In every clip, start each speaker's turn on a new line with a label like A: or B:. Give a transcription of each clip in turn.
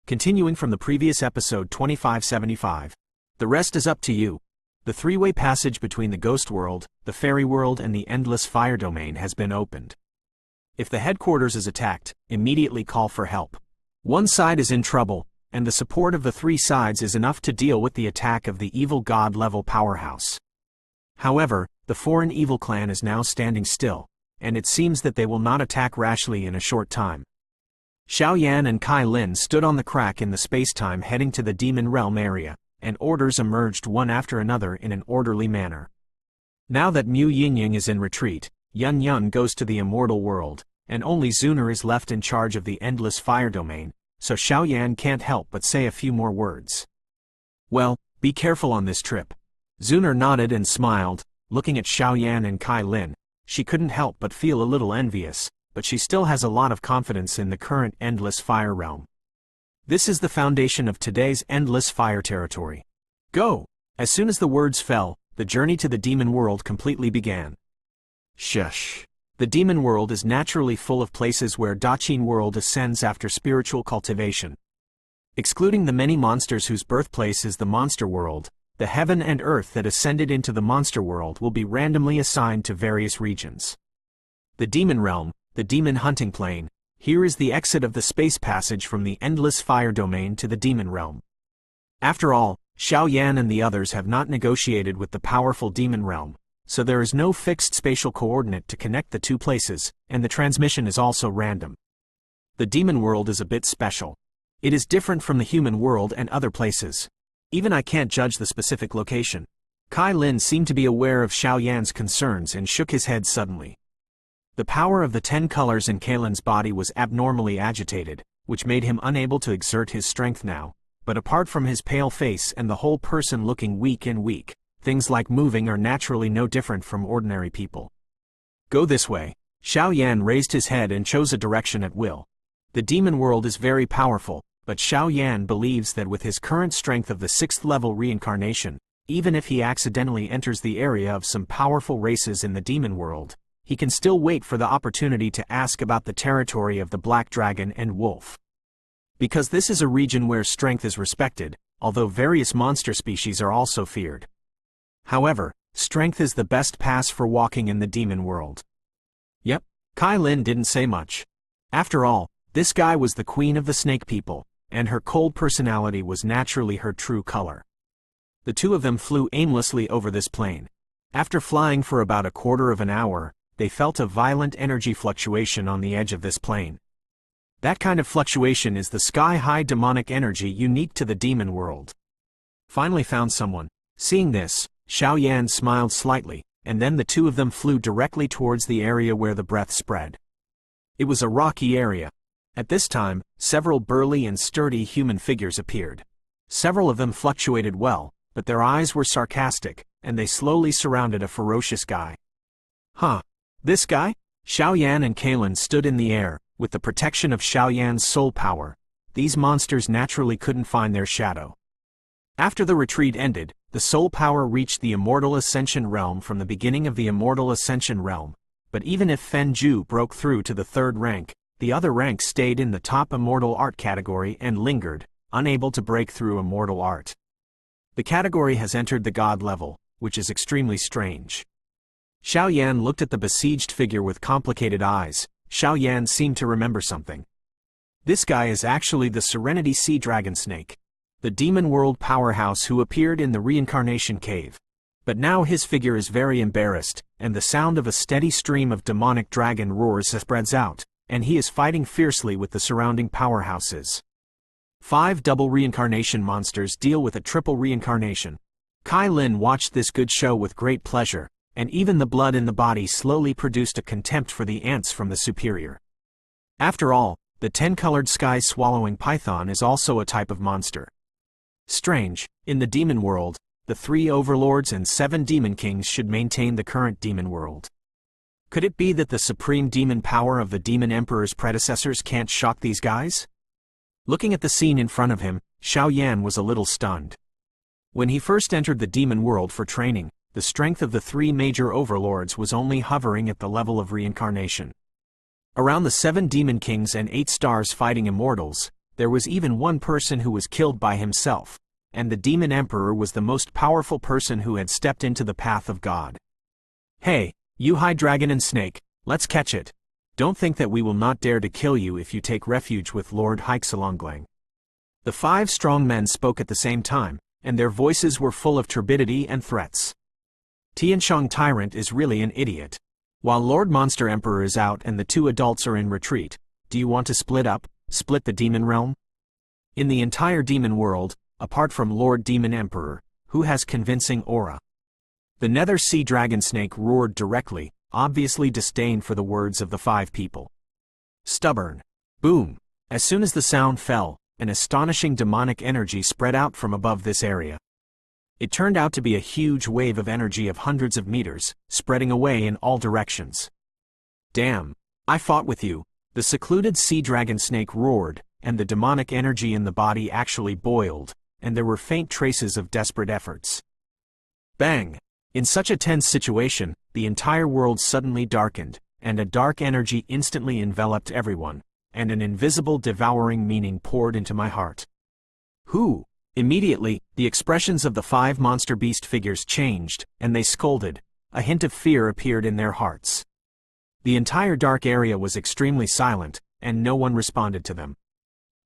A: Continuing from the previous episode 2575. The rest is up to you. The three-way passage between the Ghost World, the Fairy World and the Endless Fire Domain has been opened. If the headquarters is attacked, immediately call for help. One side is in trouble, and the support of the three sides is enough to deal with the attack of the evil god-level powerhouse. However, the foreign evil clan is now standing still, and it seems that they will not attack rashly in a short time. Xiao Yan and Kai Lin stood on the crack in the space-time heading to the Demon Realm area, and orders emerged one after another in an orderly manner. Now that Mu Yingying is in retreat, Yun Yun goes to the Immortal World, and only Zuner is left in charge of the Endless Fire Domain, so Xiao Yan can't help but say a few more words. Well, be careful on this trip. Zuner nodded and smiled, looking at Xiao Yan and Kai Lin. She couldn't help but feel a little envious, but she still has a lot of confidence in the current Endless Fire realm. This is the foundation of today's Endless Fire territory. Go! As soon as the words fell, the journey to the Demon World completely began. Shush. The Demon World is naturally full of places where Dajiang World ascends after spiritual cultivation. Excluding the many monsters whose birthplace is the Monster World, the heaven and earth that ascended into the Monster World will be randomly assigned to various regions. The Demon Realm, the Demon Hunting Plane, here is the exit of the space passage from the Endless Fire Domain to the Demon Realm. After all, Xiao Yan and the others have not negotiated with the powerful Demon Realm, so there is no fixed spatial coordinate to connect the two places, and the transmission is also random. The Demon World is a bit special. It is different from the human world and other places. Even I can't judge the specific location. Kai Lin seemed to be aware of Xiao Yan's concerns and shook his head suddenly. The power of the 10 colors in Kailin's body was abnormally agitated, which made him unable to exert his strength now, but apart from his pale face and the whole person looking weak, things like moving are naturally no different from ordinary people. Go this way. Xiao Yan raised his head and chose a direction at will. The Demon World is very powerful, but Xiao Yan believes that with his current strength of the 6th level reincarnation, even if he accidentally enters the area of some powerful races in the Demon World, he can still wait for the opportunity to ask about the territory of the Black Dragon and Wolf. Because this is a region where strength is respected, although various monster species are also feared. However, strength is the best pass for walking in the Demon World. Yep, Kai Lin didn't say much. After all, this guy was the queen of the snake people, and her cold personality was naturally her true color. The two of them flew aimlessly over this plane. After flying for about a quarter of an hour, they felt a violent energy fluctuation on the edge of this plane. That kind of fluctuation is the sky-high demonic energy unique to the Demon World. Finally found someone. Seeing this, Xiao Yan smiled slightly, and then the two of them flew directly towards the area where the breath spread. It was a rocky area. At this time, several burly and sturdy human figures appeared. Several of them fluctuated well, but their eyes were sarcastic, and they slowly surrounded a ferocious guy. Huh? This guy? Xiao Yan and Kailin stood in the air, with the protection of Xiao Yan's soul power. These monsters naturally couldn't find their shadow. After the retreat ended, the soul power reached the Immortal Ascension Realm from the beginning of the Immortal Ascension Realm, but even if Fen Ju broke through to the 3rd rank, the other ranks stayed in the top Immortal Art category and lingered, unable to break through Immortal Art. The category has entered the God level, which is extremely strange. Xiao Yan looked at the besieged figure with complicated eyes. Xiao Yan seemed to remember something. This guy is actually the Serenity Sea Dragon Snake, the Demon World powerhouse who appeared in the Reincarnation Cave. But now his figure is very embarrassed, and the sound of a steady stream of demonic dragon roars spreads out, and he is fighting fiercely with the surrounding powerhouses. 5 double reincarnation monsters deal with a triple reincarnation. Kai Lin watched this good show with great pleasure, and even the blood in the body slowly produced a contempt for the ants from the superior. After all, the 10-colored sky-swallowing python is also a type of monster. Strange, in the Demon World, the 3 overlords and 7 demon kings should maintain the current Demon World. Could it be that the supreme demon power of the Demon Emperor's predecessors can't shock these guys? Looking at the scene in front of him, Xiao Yan was a little stunned. When he first entered the Demon World for training, the strength of the 3 major overlords was only hovering at the level of reincarnation. Around the 7 demon kings and 8 stars fighting immortals, There was even one person who was killed by himself, and the Demon Emperor was the most powerful person who had stepped into the path of God. Hey, you high dragon and snake, let's catch it. Don't think that we will not dare to kill you if you take refuge with Lord Heixalonglang. The 5 strong men spoke at the same time, and their voices were full of turbidity and threats. Tianshang Tyrant is really an idiot. While Lord Monster Emperor is out and the 2 adults are in retreat, do you want to split the demon realm? In the entire demon world, apart from Lord Demon Emperor, who has convincing aura? The Nether Sea Dragon Snake roared directly, obviously disdain for the words of the 5 people. Stubborn. Boom. As soon as the sound fell, an astonishing demonic energy spread out from above this area. It turned out to be a huge wave of energy of hundreds of meters, spreading away in all directions. Damn. I fought with you. The secluded sea dragon snake roared, and the demonic energy in the body actually boiled, and there were faint traces of desperate efforts. Bang! In such a tense situation, the entire world suddenly darkened, and a dark energy instantly enveloped everyone, and an invisible devouring meaning poured into my heart. Who? Immediately, the expressions of the 5 monster beast figures changed, and they scolded. A hint of fear appeared in their hearts. The entire dark area was extremely silent, and no one responded to them.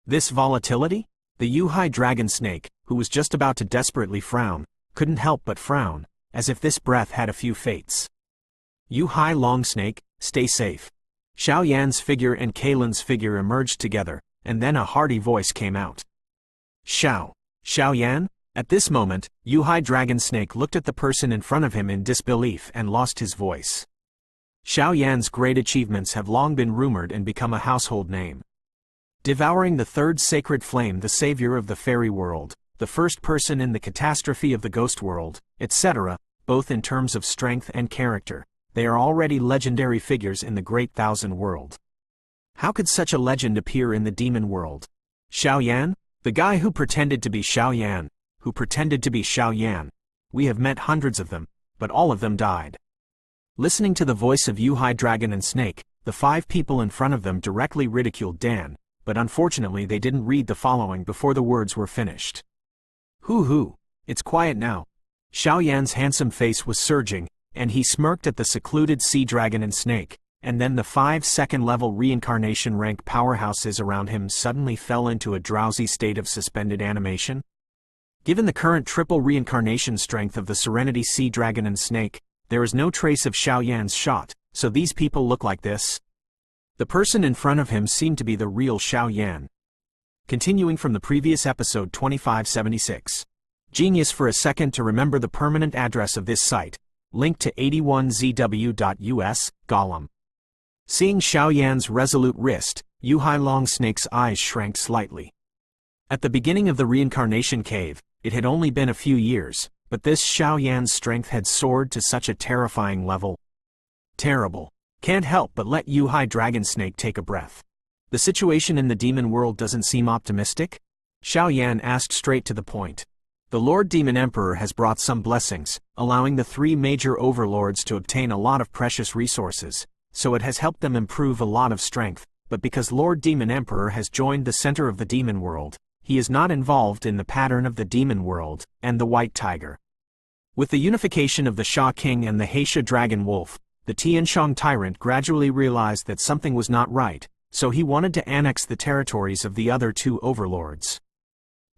A: This volatility? The Yuhai dragon snake, who was just about to desperately frown, couldn't help but frown, as if this breath had a few fates. Yuhai long snake, stay safe. Xiao Yan's figure and Kalin's figure emerged together, and then a hearty voice came out. Xiao Yan? At this moment, Yuhai dragon snake looked at the person in front of him in disbelief and lost his voice. Xiao Yan's great achievements have long been rumored and become a household name. Devouring the 3rd sacred flame, the savior of the fairy world, the first person in the catastrophe of the ghost world, etc., both in terms of strength and character, they are already legendary figures in the Great Thousand World. How could such a legend appear in the demon world? Xiao Yan? The guy who pretended to be Xiao Yan, who pretended to be Xiao Yan. We have met hundreds of them, but all of them died. Listening to the voice of Yuhai Dragon and Snake, the 5 people in front of them directly ridiculed Dan, but unfortunately they didn't read the following before the words were finished. Hoo, it's quiet now. Xiao Yan's handsome face was surging, and he smirked at the secluded sea dragon and snake, and then the 5 second-level reincarnation rank powerhouses around him suddenly fell into a drowsy state of suspended animation. Given the current triple reincarnation strength of the Serenity Sea Dragon and Snake, there is no trace of Xiao Yan's shot, so these people look like this. The person in front of him seemed to be the real Xiao Yan. Continuing from the previous episode 2576. Genius for a second to remember the permanent address of this site, link to 81zw.us, Gollum. Seeing Xiao Yan's resolute wrist, Yuhai Long Snake's eyes shrank slightly. At the beginning of the reincarnation cave, it had only been a few years, but this Xiao Yan's strength had soared to such a terrifying level. Terrible. Can't help but let Yuhai Dragon Snake take a breath. The situation in the demon world doesn't seem optimistic? Xiao Yan asked straight to the point. The Lord Demon Emperor has brought some blessings, allowing the 3 major overlords to obtain a lot of precious resources, so it has helped them improve a lot of strength, but because Lord Demon Emperor has joined the center of the demon world, he is not involved in the pattern of the demon world, and the White Tiger. With the unification of the Sha King and the Heisha Dragon Wolf, the Tianshang Tyrant gradually realized that something was not right, so he wanted to annex the territories of the other 2 overlords.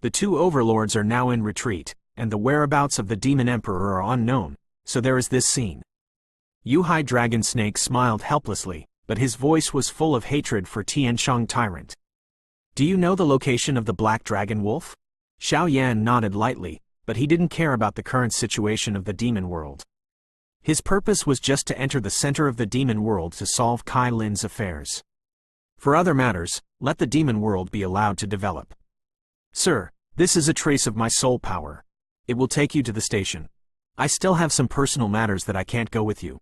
A: The 2 overlords are now in retreat, and the whereabouts of the Demon Emperor are unknown, so there is this scene. Yuhai Dragon Snake smiled helplessly, but his voice was full of hatred for Tianshang Tyrant. Do you know the location of the Black Dragon Wolf? Xiao Yan nodded lightly, but he didn't care about the current situation of the demon world. His purpose was just to enter the center of the demon world to solve Kai Lin's affairs. For other matters, let the demon world be allowed to develop. Sir, this is a trace of my soul power. It will take you to the station. I still have some personal matters that I can't go with you.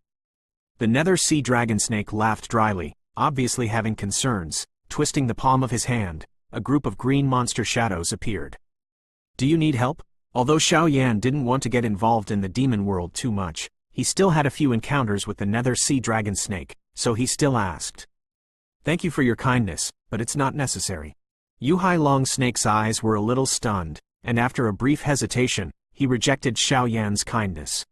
A: The Nether Sea Dragon Snake laughed dryly, obviously having concerns. Twisting the palm of his hand, a group of green monster shadows appeared. Do you need help? Although Xiao Yan didn't want to get involved in the demon world too much, he still had a few encounters with the Nether Sea Dragon Snake, so he still asked. Thank you for your kindness, but it's not necessary. Yu Hailong Snake's eyes were a little stunned, and after a brief hesitation, he rejected Xiao Yan's kindness.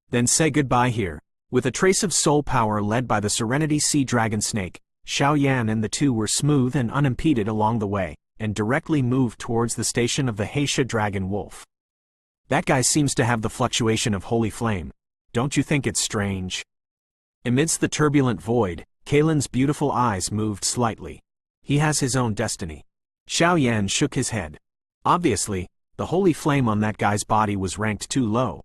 A: Then say goodbye here. With a trace of soul power led by the Serenity Sea Dragon Snake, Xiao Yan and the two were smooth and unimpeded along the way, and directly moved towards the station of the Heisha Dragon Wolf. That guy seems to have the fluctuation of holy flame. Don't you think it's strange? Amidst the turbulent void, Kalen's beautiful eyes moved slightly. He has his own destiny. Xiao Yan shook his head. Obviously, the holy flame on that guy's body was ranked too low.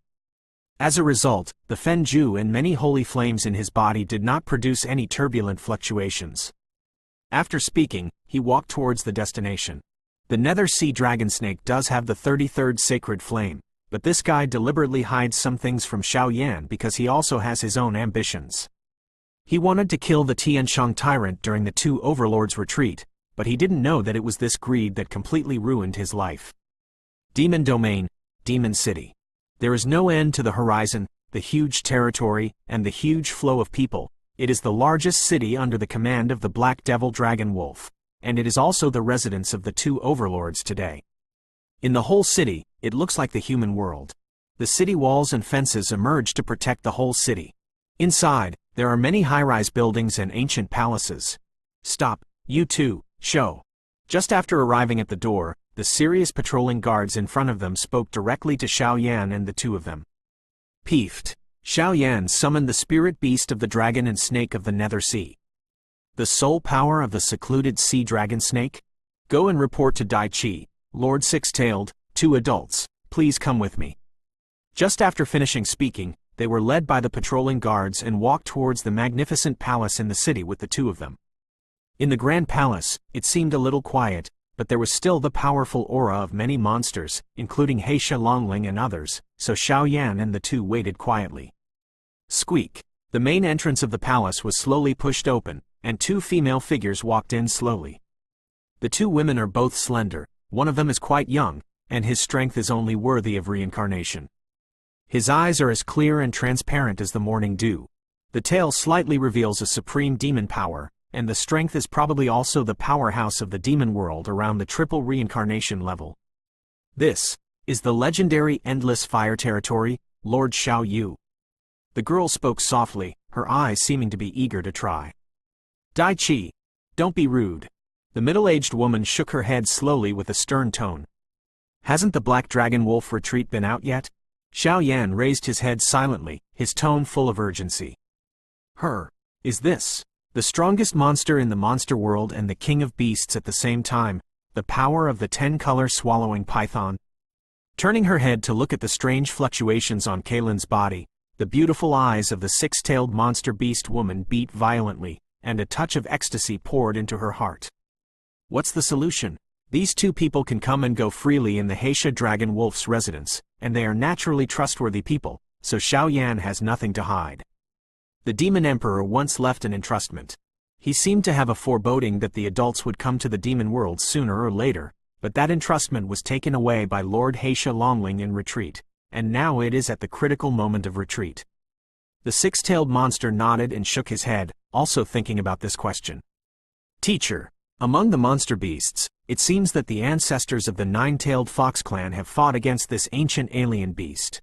A: As a result, the Fenju and many holy flames in his body did not produce any turbulent fluctuations. After speaking, he walked towards the destination. The Nether Sea Dragon Snake does have the 33rd sacred flame, but this guy deliberately hides some things from Xiao Yan because he also has his own ambitions. He wanted to kill the Tianshang tyrant during the two overlords' retreat, but he didn't know that it was this greed that completely ruined his life. Demon Domain, Demon City. There is no end to the horizon, the huge territory, and the huge flow of people. It is the largest city under the command of the Black Devil Dragon Wolf, and it is also the residence of the two overlords today. In the whole city, it looks like the human world. The city walls and fences emerge to protect the whole city. Inside, there are many high-rise buildings and ancient palaces. Stop, you two, show. Just after arriving at the door, the serious patrolling guards in front of them spoke directly to Xiao Yan and the two of them. Peeved, Xiao Yan summoned the spirit beast of the dragon and snake of the Nether Sea. The soul power of the secluded sea dragon snake? Go and report to Dai Chi, Lord Six-Tailed, 2 adults, please come with me. Just after finishing speaking, they were led by the patrolling guards and walked towards the magnificent palace in the city with the two of them. In the Grand Palace, it seemed a little quiet, but there was still the powerful aura of many monsters, including Heisha Longling and others, so Xiao Yan and the two waited quietly. Squeak! The main entrance of the palace was slowly pushed open, and 2 female figures walked in slowly. The 2 women are both slender, one of them is quite young, and his strength is only worthy of reincarnation. His eyes are as clear and transparent as the morning dew. The tail slightly reveals a supreme demon power, and the strength is probably also the powerhouse of the demon world around the triple reincarnation level. This is the legendary Endless Fire Territory, Lord Xiao Yu. The girl spoke softly, her eyes seeming to be eager to try. Dai Chi, don't be rude. The middle-aged woman shook her head slowly with a stern tone. Hasn't the Black Dragon Wolf retreat been out yet? Xiao Yan raised his head silently, his tone full of urgency. Is this the strongest monster in the monster world and the king of beasts at the same time, the power of the 10-color swallowing python? Turning her head to look at the strange fluctuations on Kalen's body, the beautiful eyes of the 6-tailed monster beast woman beat violently, and a touch of ecstasy poured into her heart. What's the solution? These 2 people can come and go freely in the Heisha Dragon Wolf's residence, and they are naturally trustworthy people, so Xiao Yan has nothing to hide. The Demon Emperor once left an entrustment. He seemed to have a foreboding that the adults would come to the demon world sooner or later, but that entrustment was taken away by Lord Heisha Longling in retreat, and now it is at the critical moment of retreat. The 6-tailed monster nodded and shook his head, also thinking about this question. Teacher, among the monster beasts, it seems that the ancestors of the 9-tailed fox clan have fought against this ancient alien beast.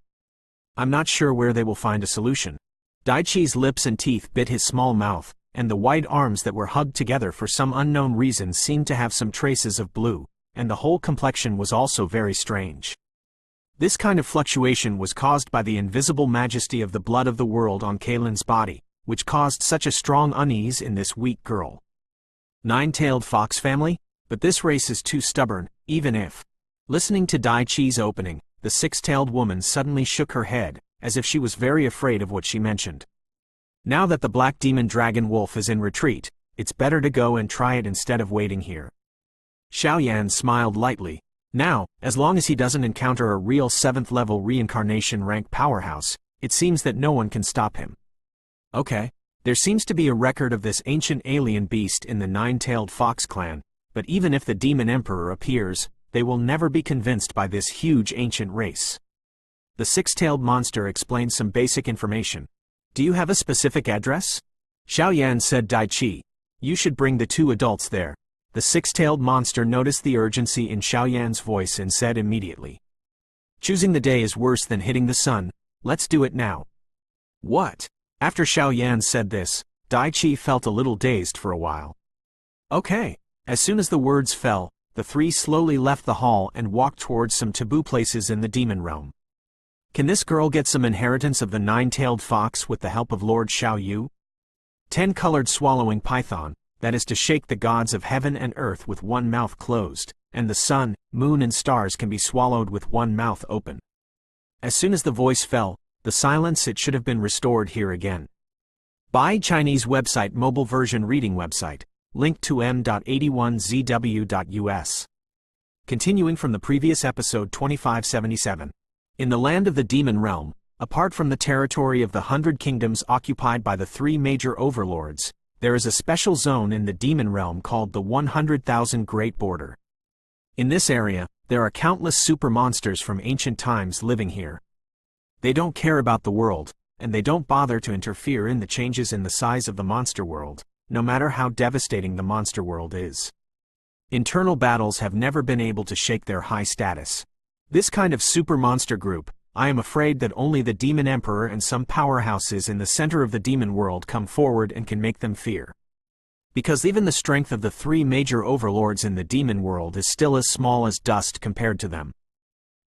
A: I'm not sure where they will find a solution. Dai Chi's lips and teeth bit his small mouth, and the white arms that were hugged together for some unknown reason seemed to have some traces of blue, and the whole complexion was also very strange. This kind of fluctuation was caused by the invisible majesty of the blood of the world on Kalen's body, which caused such a strong unease in this weak girl. 9-tailed fox family? But this race is too stubborn, even if... Listening to Dai Chi's opening, the 6-tailed woman suddenly shook her head, as if she was very afraid of what she mentioned. Now that the Black Demon Dragon Wolf is in retreat, it's better to go and try it instead of waiting here. Xiao Yan smiled lightly. Now, as long as he doesn't encounter a real 7th-level reincarnation rank powerhouse, it seems that no one can stop him. Okay, there seems to be a record of this ancient alien beast in the 9-tailed fox clan, but even if the Demon Emperor appears, they will never be convinced by this huge ancient race. The 6-tailed monster explained some basic information. Do you have a specific address? Xiao Yan said Dai Chi. You should bring the 2 adults there. the six-tailed monster noticed the urgency in Xiaoyan's voice and said immediately, "Choosing the day is worse than hitting the sun, let's do it now." "What?" After Xiaoyan said this, Daichi felt a little dazed for a while. "Okay." As soon as the words fell, the three slowly left the hall and walked towards some taboo places in the demon realm. Can this girl get some inheritance of the nine-tailed fox with the help of Lord Xiaoyu? 10-colored swallowing python, that is to shake the gods of heaven and earth with one mouth closed, and the sun, moon and stars can be swallowed with one mouth open. As soon as the voice fell, the silence it should have been restored here again. By Chinese website mobile version reading website, link to m.81zw.us. Continuing from the previous episode 2577. In the land of the demon realm, apart from the territory of the 100 kingdoms occupied by the three major overlords, there is a special zone in the demon realm called the 100,000 Great Border. In this area, there are countless super monsters from ancient times living here. They don't care about the world, and they don't bother to interfere in the changes in the size of the monster world, no matter how devastating the monster world is. Internal battles have never been able to shake their high status. This kind of super monster group, I am afraid that only the Demon Emperor and some powerhouses in the center of the demon world come forward and can make them fear. Because even the strength of the three major overlords in the demon world is still as small as dust compared to them.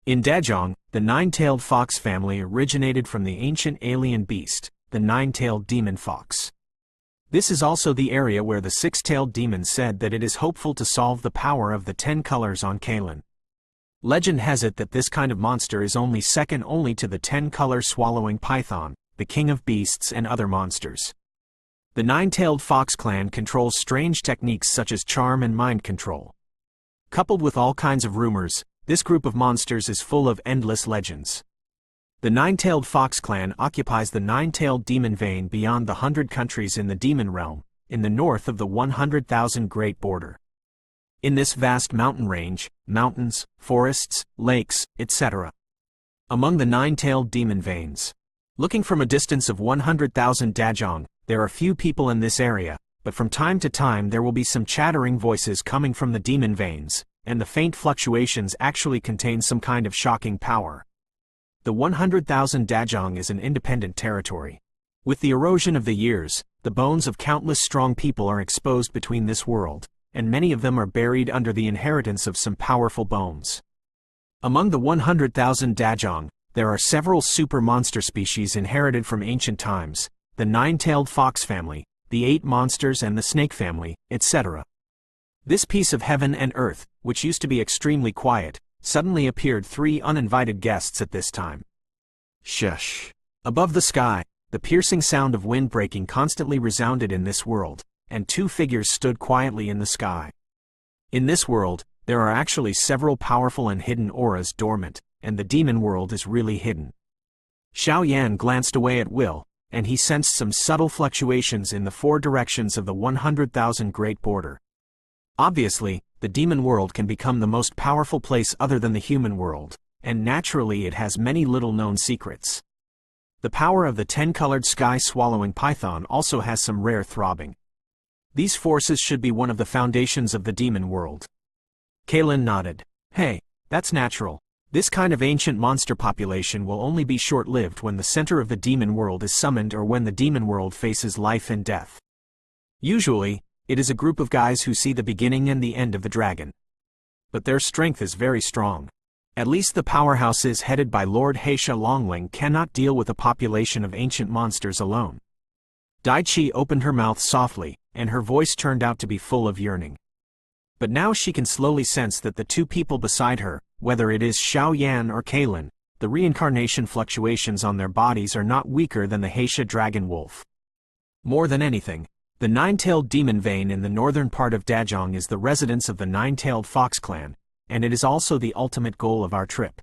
A: In Dajiang, the nine-tailed fox family originated from the ancient alien beast, the nine-tailed demon fox. This is also the area where the six-tailed demon said that it is hopeful to solve the power of the 10 colors on Kalen. Legend has it that this kind of monster is only second only to the 10-color swallowing python, the king of beasts and other monsters. The nine-tailed fox clan controls strange techniques such as charm and mind control. Coupled with all kinds of rumors, this group of monsters is full of endless legends. The nine-tailed fox clan occupies the nine-tailed demon vein beyond the 100 countries in the demon realm, in the north of the 100,000 Great Border. In this vast mountain range, mountains, forests, lakes, etc. Among the nine-tailed demon veins. Looking from a distance of 100,000 Dajiang, there are few people in this area, but from time to time there will be some chattering voices coming from the demon veins, and the faint fluctuations actually contain some kind of shocking power. The 100,000 Dajiang is an independent territory. With the erosion of the years, the bones of countless strong people are exposed between this world, and many of them are buried under the inheritance of some powerful bones. Among the 100,000 Dajiang, there are several super monster species inherited from ancient times, the nine-tailed fox family, the 8 monsters and the snake family, etc. This piece of heaven and earth, which used to be extremely quiet, suddenly appeared 3 uninvited guests at this time. Shush. Above the sky, the piercing sound of wind breaking constantly resounded in this world, and 2 figures stood quietly in the sky. In this world, there are actually several powerful and hidden auras dormant, and the demon world is really hidden. Xiaoyan glanced away at will, and he sensed some subtle fluctuations in the 4 directions of the 100,000 Great Border. Obviously, the demon world can become the most powerful place other than the human world, and naturally it has many little-known secrets. The power of the 10-colored sky-swallowing python also has some rare throbbing. These forces should be one of the foundations of the demon world. Kalen nodded. Hey, that's natural. This kind of ancient monster population will only be short-lived when the center of the demon world is summoned or when the demon world faces life and death. Usually, it is a group of guys who see the beginning and the end of the dragon. But their strength is very strong. At least the powerhouses headed by Lord Heisha Longling cannot deal with a population of ancient monsters alone. Daichi opened her mouth softly, and her voice turned out to be full of yearning. But now she can slowly sense that the 2 people beside her, whether it is Xiaoyan or Kalen, the reincarnation fluctuations on their bodies are not weaker than the Heisha dragon wolf. More than anything, the nine-tailed demon vein in the northern part of Dajiang is the residence of the nine-tailed fox clan, and it is also the ultimate goal of our trip.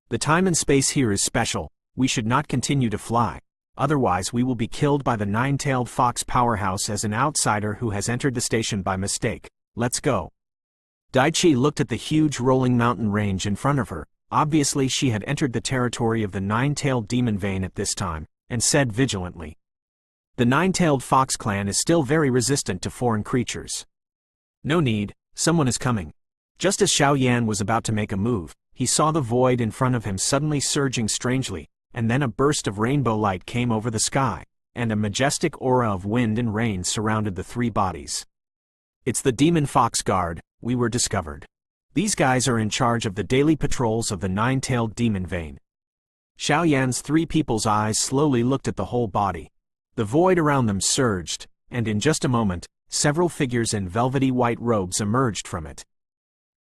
A: The time and space here is special, we should not continue to fly. Otherwise we will be killed by the nine-tailed fox powerhouse as an outsider who has entered the station by mistake. Let's go. Daichi looked at the huge rolling mountain range in front of her. Obviously she had entered the territory of the nine-tailed demon vein at this time, and said vigilantly. The nine-tailed fox clan is still very resistant to foreign creatures. No need, someone is coming. Just as Xiao Yan was about to make a move, he saw the void in front of him suddenly surging strangely, and then a burst of rainbow light came over the sky, and a majestic aura of wind and rain surrounded the three bodies. It's the Demon Fox Guard, we were discovered. These guys are in charge of the daily patrols of the nine-tailed demon vein. Xiao Yan's three people's eyes slowly looked at the whole body. The void around them surged, and in just a moment, several figures in velvety white robes emerged from it.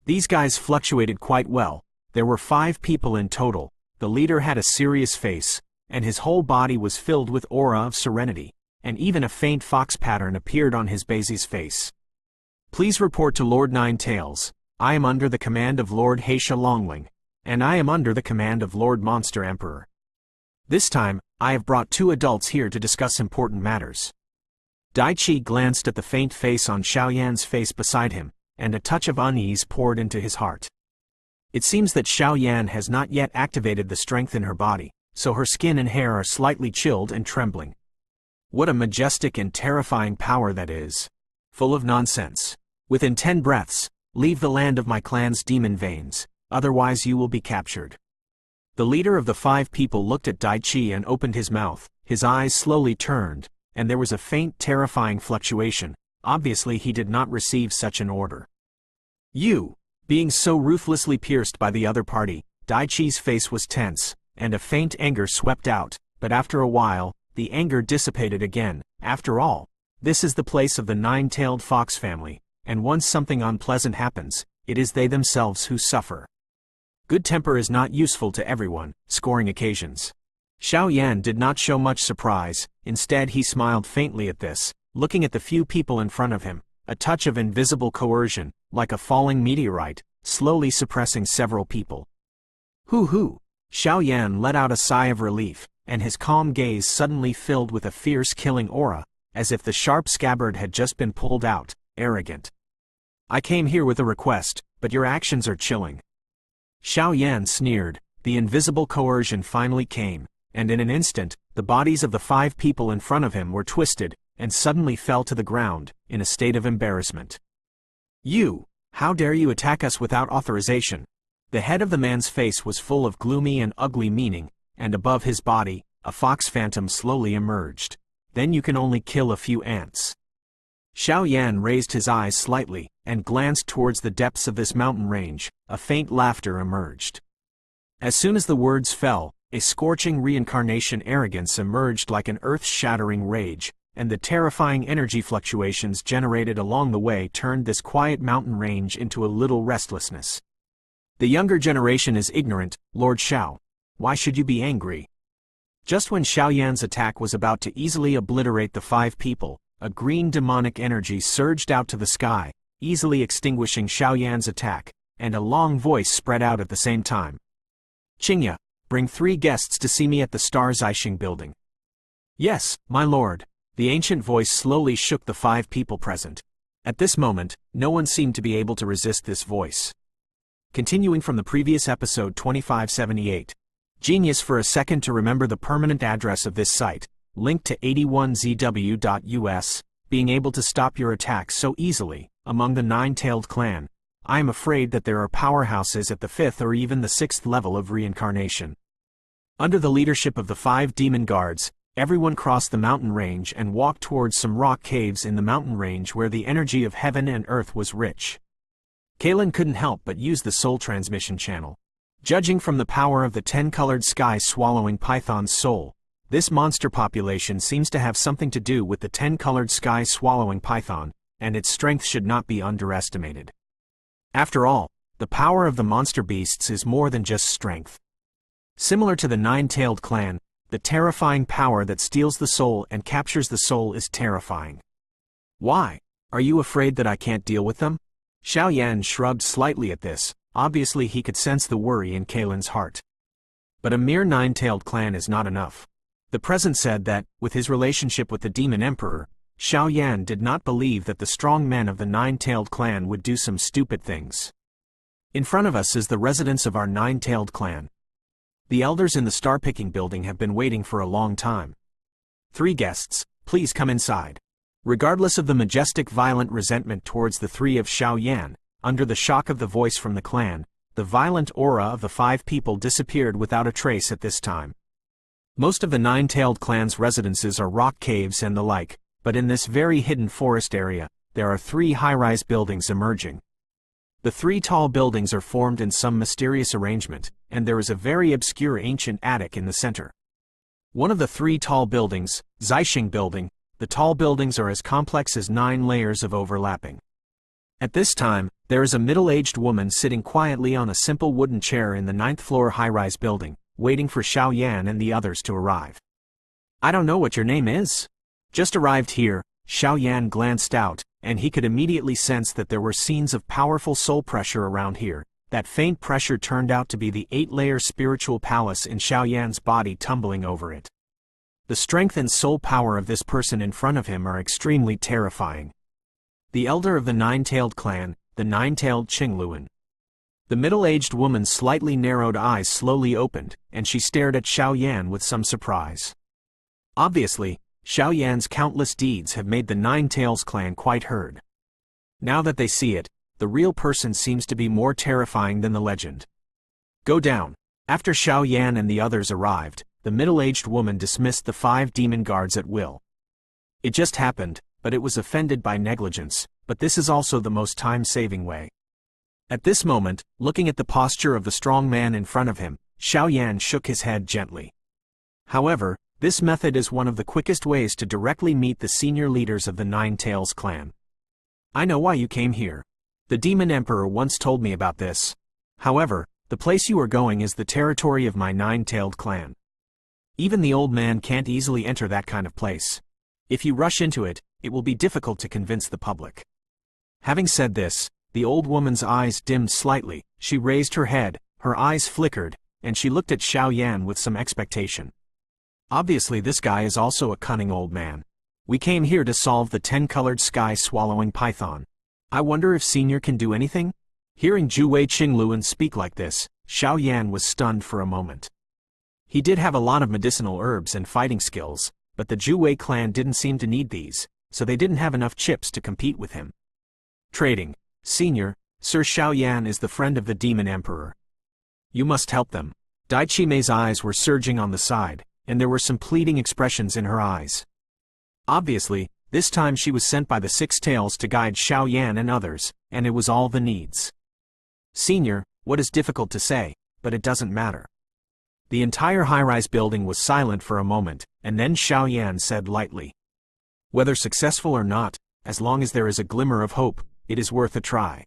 A: These guys fluctuated quite well. There were 5 people in total. The leader had a serious face, and his whole body was filled with aura of serenity, and even a faint fox pattern appeared on his base's face. Please report to Lord Nine Tails. I am under the command of Lord Heisha Longling, and I am under the command of Lord Monster Emperor. This time, I have brought 2 adults here to discuss important matters. Daichi glanced at the faint face on Xiao Yan's face beside him, and a touch of unease poured into his heart. It seems that Xiao Yan has not yet activated the strength in her body, so her skin and hair are slightly chilled and trembling. What a majestic and terrifying power that is. Full of nonsense. Within 10 breaths, leave the land of my clan's demon veins, otherwise you will be captured. The leader of the 5 people looked at Daichi and opened his mouth, his eyes slowly turned, and there was a faint terrifying fluctuation. Obviously he did not receive such an order. You! Being so ruthlessly pierced by the other party, Daichi's face was tense, and a faint anger swept out, but after a while, the anger dissipated again. After all, this is the place of the nine-tailed fox family, and once something unpleasant happens, it is they themselves who suffer. Good temper is not useful to everyone, scoring occasions. Xiao Yan did not show much surprise, instead he smiled faintly at this, looking at the few people in front of him, a touch of invisible coercion, like a falling meteorite, slowly suppressing several people. Hoo! Xiao Yan let out a sigh of relief, and his calm gaze suddenly filled with a fierce killing aura, as if the sharp scabbard had just been pulled out. Arrogant. I came here with a request, but your actions are chilling. Xiao Yan sneered. The invisible coercion finally came, and in an instant, the bodies of the 5 people in front of him were twisted, and suddenly fell to the ground, in a state of embarrassment. You! How dare you attack us without authorization? The head of the man's face was full of gloomy and ugly meaning, and above his body, a fox phantom slowly emerged. Then you can only kill a few ants. Xiao Yan raised his eyes slightly, and glanced towards the depths of this mountain range. A faint laughter emerged. As soon as the words fell, a scorching reincarnation arrogance emerged like an earth-shattering rage, and the terrifying energy fluctuations generated along the way turned this quiet mountain range into a little restlessness. The younger generation is ignorant, Lord Xiao. Why should you be angry? Just when Xiao Yan's attack was about to easily obliterate the 5 people, a green demonic energy surged out to the sky, easily extinguishing Xiao Yan's attack, and a long voice spread out at the same time. Qingya, bring 3 guests to see me at the Star Zixing building. Yes, my lord. The ancient voice slowly shook the 5 people present. At this moment, no one seemed to be able to resist this voice. Continuing from the previous episode 2578. Genius for a second to remember the permanent address of this site, linked to 81zw.us, being able to stop your attacks so easily, among the nine-tailed clan. I am afraid that there are powerhouses at the 5th or even the 6th level of reincarnation. Under the leadership of the 5 demon guards, everyone crossed the mountain range and walked towards some rock caves in the mountain range where the energy of heaven and earth was rich. Kalen couldn't help but use the soul transmission channel. Judging from the power of the 10-colored sky swallowing python's soul, this monster population seems to have something to do with the 10-colored sky swallowing python, and its strength should not be underestimated. After all, the power of the monster beasts is more than just strength. Similar to the nine-tailed clan, the terrifying power that steals the soul and captures the soul is terrifying. Why? Are you afraid that I can't deal with them? Xiao Yan shrugged slightly at this. Obviously he could sense the worry in Kalen's heart. But a mere nine-tailed clan is not enough. The present said that, with his relationship with the Demon Emperor, Xiao Yan did not believe that the strong men of the nine-tailed clan would do some stupid things. In front of us is the residence of our nine-tailed clan. The elders in the star-picking building have been waiting for a long time. 3 guests, please come inside. Regardless of the majestic violent resentment towards the three of Xiaoyan, under the shock of the voice from the clan, the violent aura of the 5 people disappeared without a trace at this time. Most of the Nine-Tailed clan's residences are rock caves and the like, but in this very hidden forest area, there are 3 high-rise buildings emerging. The 3 tall buildings are formed in some mysterious arrangement, and there is a very obscure ancient attic in the center. One of the 3 tall buildings, Zixing Building, the tall buildings are as complex as 9 layers of overlapping. At this time, there is a middle-aged woman sitting quietly on a simple wooden chair in the 9th floor high-rise building, waiting for Xiaoyan and the others to arrive. "I don't know what your name is." "Just arrived here." Xiaoyan glanced out, and he could immediately sense that there were scenes of powerful soul pressure around here. That faint pressure turned out to be the 8-layer spiritual palace in Xiaoyan's body tumbling over it. The strength and soul power of this person in front of him are extremely terrifying. The elder of the Nine-Tailed clan, the Nine-Tailed Qingluan. The middle-aged woman's slightly narrowed eyes slowly opened, and she stared at Xiaoyan with some surprise. Obviously, Xiaoyan's countless deeds have made the Nine-Tails clan quite heard. Now that they see it, the real person seems to be more terrifying than the legend. "Go down." After Xiaoyan and the others arrived, the middle-aged woman dismissed the 5 demon guards at will. It just happened, but it was offended by negligence, but this is also the most time-saving way. At this moment, looking at the posture of the strong man in front of him, Xiaoyan shook his head gently. However, this method is one of the quickest ways to directly meet the senior leaders of the Nine-Tails clan. "I know why you came here. The Demon Emperor once told me about this. However, the place you are going is the territory of my Nine-Tailed clan. Even the old man can't easily enter that kind of place. If you rush into it, it will be difficult to convince the public." Having said this, the old woman's eyes dimmed slightly, she raised her head, her eyes flickered, and she looked at Xiaoyan with some expectation. Obviously this guy is also a cunning old man. "We came here to solve the 10-colored sky-swallowing python. I wonder if Senior can do anything?" Hearing Zhuwei Qingluan speak like this, Xiaoyan was stunned for a moment. He did have a lot of medicinal herbs and fighting skills, but the Zhuwei clan didn't seem to need these, so they didn't have enough chips to compete with him. "Trading. Senior, Sir Xiaoyan is the friend of the Demon Emperor. You must help them." Daichime's eyes were surging on the side, and there were some pleading expressions in her eyes. Obviously, this time she was sent by the 6 Tails to guide Xiaoyan and others, and it was all the needs. "Senior, what is difficult to say, but it doesn't matter." The entire high-rise building was silent for a moment, and then Xiaoyan said lightly, "Whether successful or not, as long as there is a glimmer of hope, it is worth a try."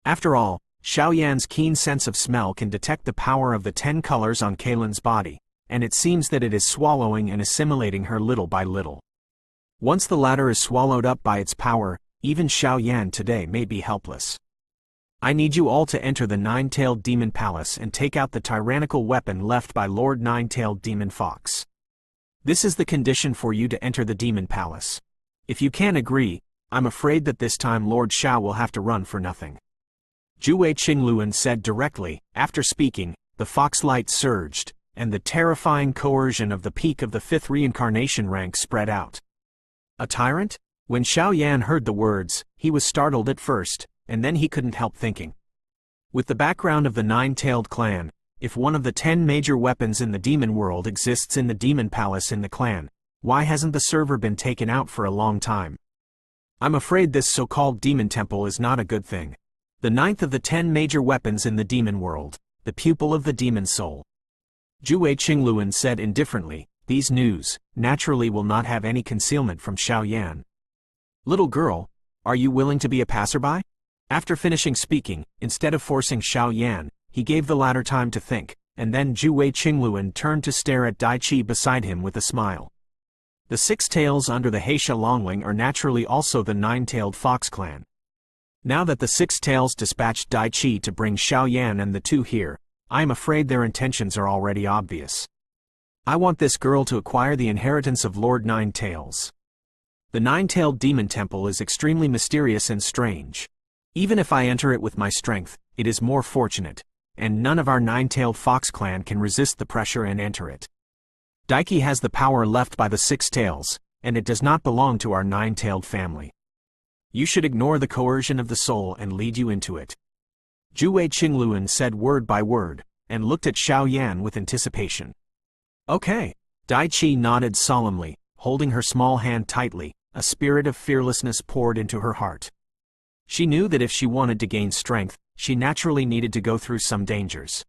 A: After all, Xiaoyan's keen sense of smell can detect the power of the 10 colors on Kaylin's body, and it seems that it is swallowing and assimilating her little by little. Once the latter is swallowed up by its power, even Xiaoyan today may be helpless. "I need you all to enter the Nine-Tailed Demon Palace and take out the tyrannical weapon left by Lord Nine-Tailed Demon Fox. This is the condition for you to enter the Demon Palace. If you can't agree, I'm afraid that this time Lord Xiao will have to run for nothing." Zhuwei Qingluan said directly. After speaking, the fox light surged, and the terrifying coercion of the peak of the 5th reincarnation rank spread out. A tyrant? When Xiaoyan heard the words, he was startled at first, and then he couldn't help thinking. With the background of the Nine-Tailed clan, if one of the 10 major weapons in the demon world exists in the Demon Palace in the clan, why hasn't the server been taken out for a long time? I'm afraid this so-called demon temple is not a good thing. The 9th of the 10 major weapons in the demon world, the pupil of the demon soul. Zhuwei Qingluan said indifferently, "These news, naturally will not have any concealment from Xiaoyan. Little girl, are you willing to be a passerby?" After finishing speaking, instead of forcing Xiaoyan, he gave the latter time to think, and then Zhuwei Qingluan turned to stare at Daichi beside him with a smile. The 6 tails under the Heisha Longling are naturally also the 9-tailed fox clan. Now that the 6 tails dispatched Daichi to bring Xiaoyan and the 2 here, I am afraid their intentions are already obvious. I want this girl to acquire the inheritance of Lord Nine-Tails. The 9-tailed demon temple is extremely mysterious and strange. Even if I enter it with my strength, it is more fortunate, and none of our 9-tailed fox clan can resist the pressure and enter it. Daiki has the power left by the 6 tails, and it does not belong to our nine-tailed family. You should ignore the coercion of the soul and lead you into it." Zhuwei Qingluan said word by word, and looked at Xiao Yan with anticipation. "Okay." Dai Qi nodded solemnly, holding her small hand tightly. A spirit of fearlessness poured into her heart. She knew that if she wanted to gain strength, she naturally needed to go through some dangers.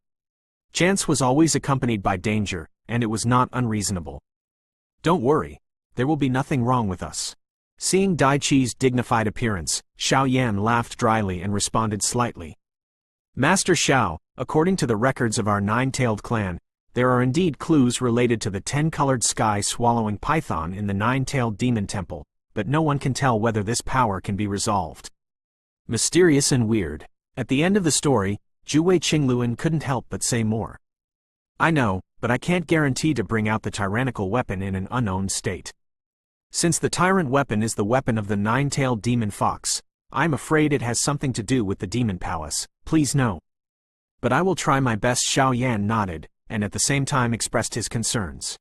A: Chance was always accompanied by danger, and it was not unreasonable. "Don't worry. There will be nothing wrong with us." Seeing Dai Qi's dignified appearance, Xiao Yan laughed dryly and responded slightly. "Master Xiao, according to the records of our nine-tailed clan, there are indeed clues related to the 10-colored sky-swallowing python in the nine-tailed demon temple, but no one can tell whether this power can be resolved. Mysterious and weird." At the end of the story, Zhuwei Qingluan couldn't help but say more. "I know, but I can't guarantee to bring out the tyrannical weapon in an unknown state. Since the tyrant weapon is the weapon of the nine-tailed demon fox, I'm afraid it has something to do with the demon palace, please no." "But I will try my best." Xiao Yan nodded, and at the same time expressed his concerns.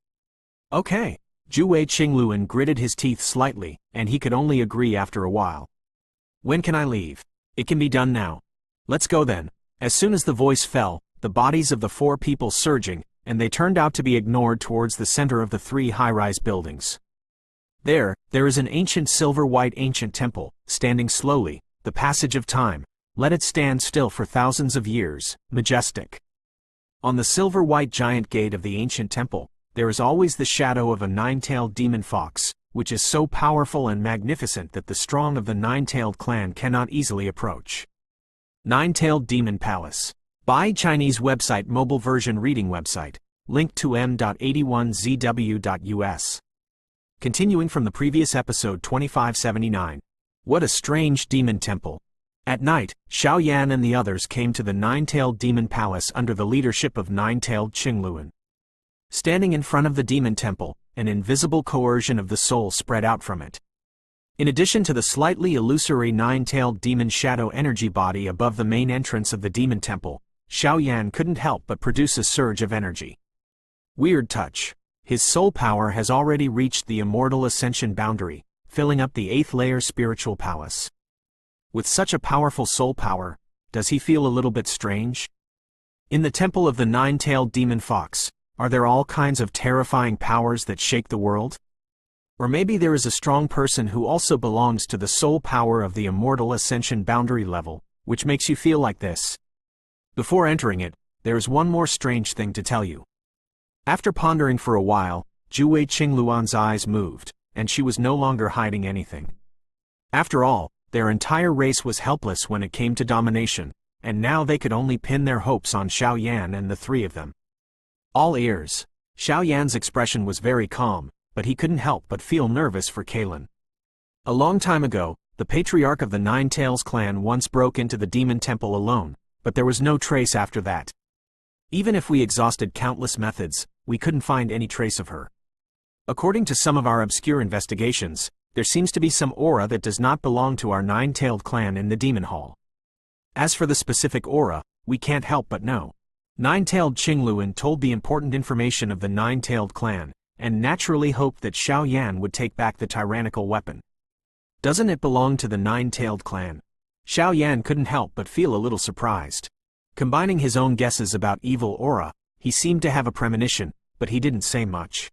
A: "Okay." Zhuwei Qingluan gritted his teeth slightly, and he could only agree after a while. "When can I leave?" "It can be done now." "Let's go then." As soon as the voice fell, the bodies of the four people surging, and they turned out to be ignored towards the center of the three high-rise buildings. There is an ancient silver-white ancient temple, standing slowly, the passage of time. Let it stand still for thousands of years, majestic. On the silver-white giant gate of the ancient temple, there is always the shadow of a nine-tailed demon fox, which is so powerful and magnificent that the strong of the nine-tailed clan cannot easily approach. Nine-tailed Demon Palace. By Chinese website mobile version reading website. Link to m.81zw.us. Continuing from the previous episode 2579. What a strange demon temple. At night, Xiao Yan and the others came to the nine-tailed demon palace under the leadership of nine-tailed Qingluan. Standing in front of the demon temple, an invisible coercion of the soul spread out from it. In addition to the slightly illusory nine-tailed demon shadow energy body above the main entrance of the demon temple, Xiao Yan couldn't help but produce a surge of energy. Weird touch. His soul power has already reached the immortal ascension boundary, filling up the 8th layer spiritual palace. With such a powerful soul power, does he feel a little bit strange? In the temple of the nine-tailed demon fox, are there all kinds of terrifying powers that shake the world? Or maybe there is a strong person who also belongs to the soul power of the immortal ascension boundary level, which makes you feel like this. Before entering it, there is one more strange thing to tell you. After pondering for a while, Zhuwei Qingluan's eyes moved, and she was no longer hiding anything. After all, their entire race was helpless when it came to domination, and now they could only pin their hopes on Xiao Yan and the three of them. All ears. Xiao Yan's expression was very calm, but he couldn't help but feel nervous for Kalen. A long time ago, the patriarch of the Nine Tails clan once broke into the demon temple alone, but there was no trace after that. Even if we exhausted countless methods, we couldn't find any trace of her. According to some of our obscure investigations, there seems to be some aura that does not belong to our nine-tailed clan in the demon hall. As for the specific aura, we can't help but know. Nine-tailed Qingluan told the important information of the nine-tailed clan, and naturally hoped that Xiao Yan would take back the tyrannical weapon. Doesn't it belong to the nine-tailed clan? Xiao Yan couldn't help but feel a little surprised. Combining his own guesses about evil aura, he seemed to have a premonition, but he didn't say much.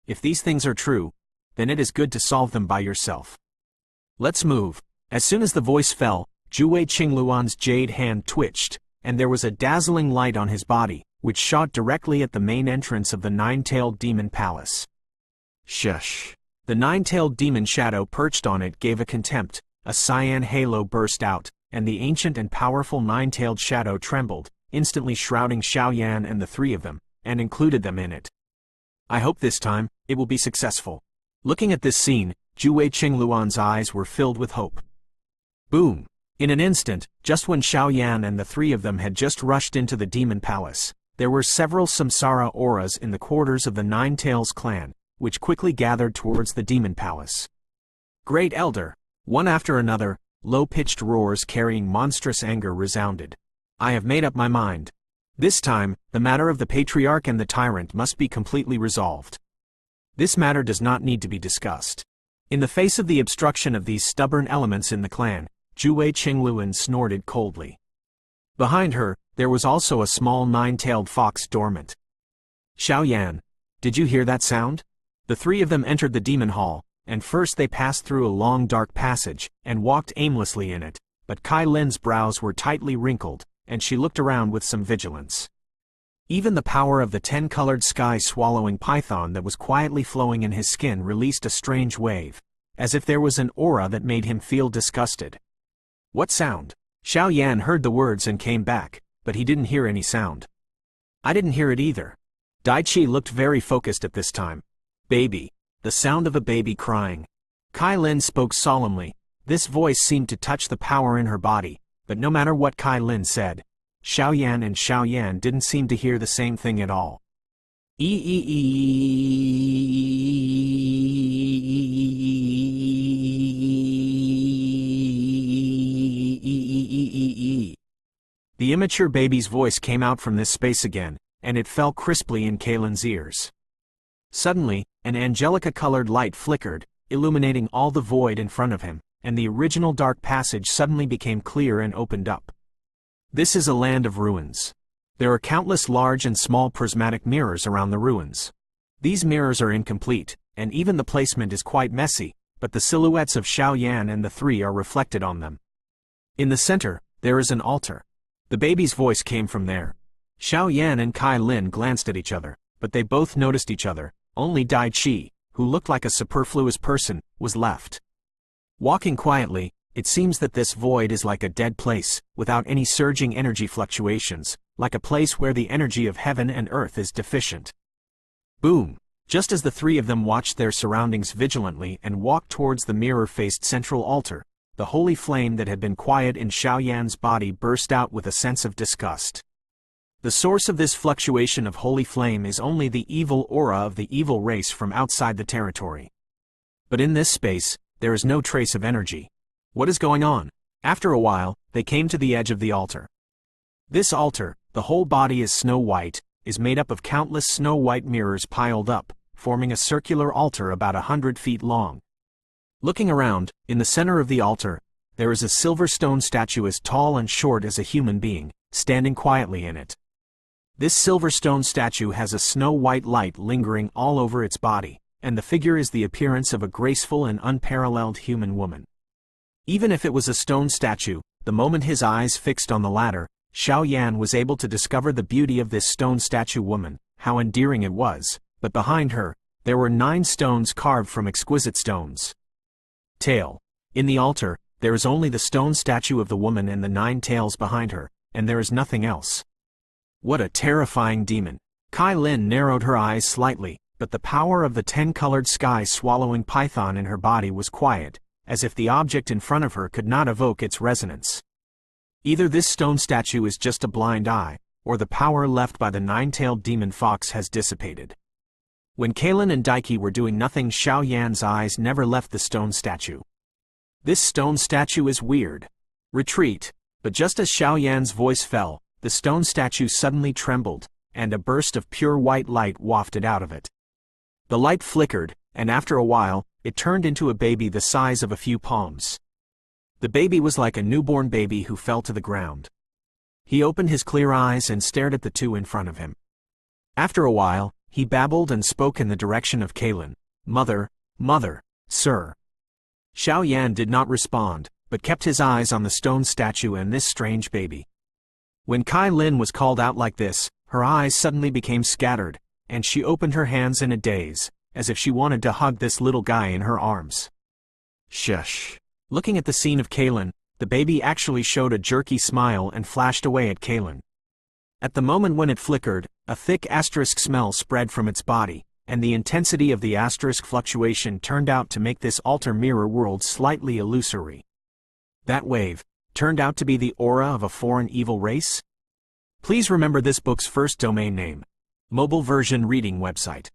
A: If these things are true, then it is good to solve them by yourself. Let's move. As soon as the voice fell, Zhuwei Qingluan's jade hand twitched, and there was a dazzling light on his body, which shot directly at the main entrance of the nine-tailed demon palace. Shush. The nine-tailed demon shadow perched on it gave a contempt, a cyan halo burst out, and the ancient and powerful nine-tailed shadow trembled, instantly shrouding Xiao Yan and the three of them, and included them in it. I hope this time, it will be successful. Looking at this scene, Zhuwei Qingluan's eyes were filled with hope. Boom! In an instant, just when Xiao Yan and the three of them had just rushed into the demon palace, there were several samsara auras in the quarters of the Nine Tails clan, which quickly gathered towards the demon palace. Great Elder! One after another, low-pitched roars carrying monstrous anger resounded. I have made up my mind. This time, the matter of the patriarch and the tyrant must be completely resolved. This matter does not need to be discussed. In the face of the obstruction of these stubborn elements in the clan, Zhuwei Qingluan snorted coldly. Behind her, there was also a small nine-tailed fox dormant. Xiaoyan, did you hear that sound? The three of them entered the demon hall, and first they passed through a long dark passage, and walked aimlessly in it, but Kai Lin's brows were tightly wrinkled, and she looked around with some vigilance. Even the power of the 10-colored sky-swallowing python that was quietly flowing in his skin released a strange wave, as if there was an aura that made him feel disgusted. What sound? Xiaoyan heard the words and came back, but he didn't hear any sound. I didn't hear it either. Daichi looked very focused at this time. Baby. The sound of a baby crying. Kai Lin spoke solemnly. This voice seemed to touch the power in her body, but no matter what Kai Lin said, Xiaoyan and Xiaoyan didn't seem to hear the same thing at all. The immature baby's voice came out from this space again, and it fell crisply in Kalen's ears. Suddenly, an angelica-colored light flickered, illuminating all the void in front of him, and the original dark passage suddenly became clear and opened up. This is a land of ruins. There are countless large and small prismatic mirrors around the ruins. These mirrors are incomplete, and even the placement is quite messy, but the silhouettes of Xiaoyan and the three are reflected on them. In the center, there is an altar. The baby's voice came from there. Xiaoyan and Kai Lin glanced at each other, but they both noticed each other. Only Daichi, who looked like a superfluous person, was left. Walking quietly, it seems that this void is like a dead place, without any surging energy fluctuations, like a place where the energy of heaven and earth is deficient. Boom! Just as the three of them watched their surroundings vigilantly and walked towards the mirror-faced central altar, the holy flame that had been quiet in Xiaoyan's body burst out with a sense of disgust. The source of this fluctuation of holy flame is only the evil aura of the evil race from outside the territory. But in this space, there is no trace of energy. What is going on? After a while, they came to the edge of the altar. This altar, the whole body is snow white, is made up of countless snow-white mirrors piled up, forming a circular altar about 100 feet long. Looking around, in the center of the altar, there is a silver stone statue as tall and short as a human being, standing quietly in it. This silver stone statue has a snow-white light lingering all over its body, and the figure is the appearance of a graceful and unparalleled human woman. Even if it was a stone statue, the moment his eyes fixed on the latter, Xiaoyan was able to discover the beauty of this stone statue woman, how endearing it was, but behind her, there were 9 stones carved from exquisite stones. Tail. In the altar, there is only the stone statue of the woman and the 9 tails behind her, and there is nothing else. What a terrifying demon. Kai Lin narrowed her eyes slightly, but the power of the 10-colored sky-swallowing python in her body was quiet, as if the object in front of her could not evoke its resonance. Either this stone statue is just a blind eye, or the power left by the 9-tailed demon fox has dissipated. When Kalen and Daiki were doing nothing, Xiaoyan's eyes never left the stone statue. This stone statue is weird. Retreat. But just as Xiaoyan's voice fell, the stone statue suddenly trembled, and a burst of pure white light wafted out of it. The light flickered, and after a while, it turned into a baby the size of a few palms. The baby was like a newborn baby who fell to the ground. He opened his clear eyes and stared at the two in front of him. After a while, he babbled and spoke in the direction of Kalen. Mother, sir. Xiaoyan did not respond, but kept his eyes on the stone statue and this strange baby. When Kai Lin was called out like this, her eyes suddenly became scattered, and she opened her hands in a daze, as if she wanted to hug this little guy in her arms. Shush. Looking at the scene of Kalen, the baby actually showed a jerky smile and flashed away at Kalen. At the moment when it flickered, a thick asterisk smell spread from its body, and the intensity of the asterisk fluctuation turned out to make this altar mirror world slightly illusory. That wave turned out to be the aura of a foreign evil race? Please remember this book's first domain name. Mobile version reading website.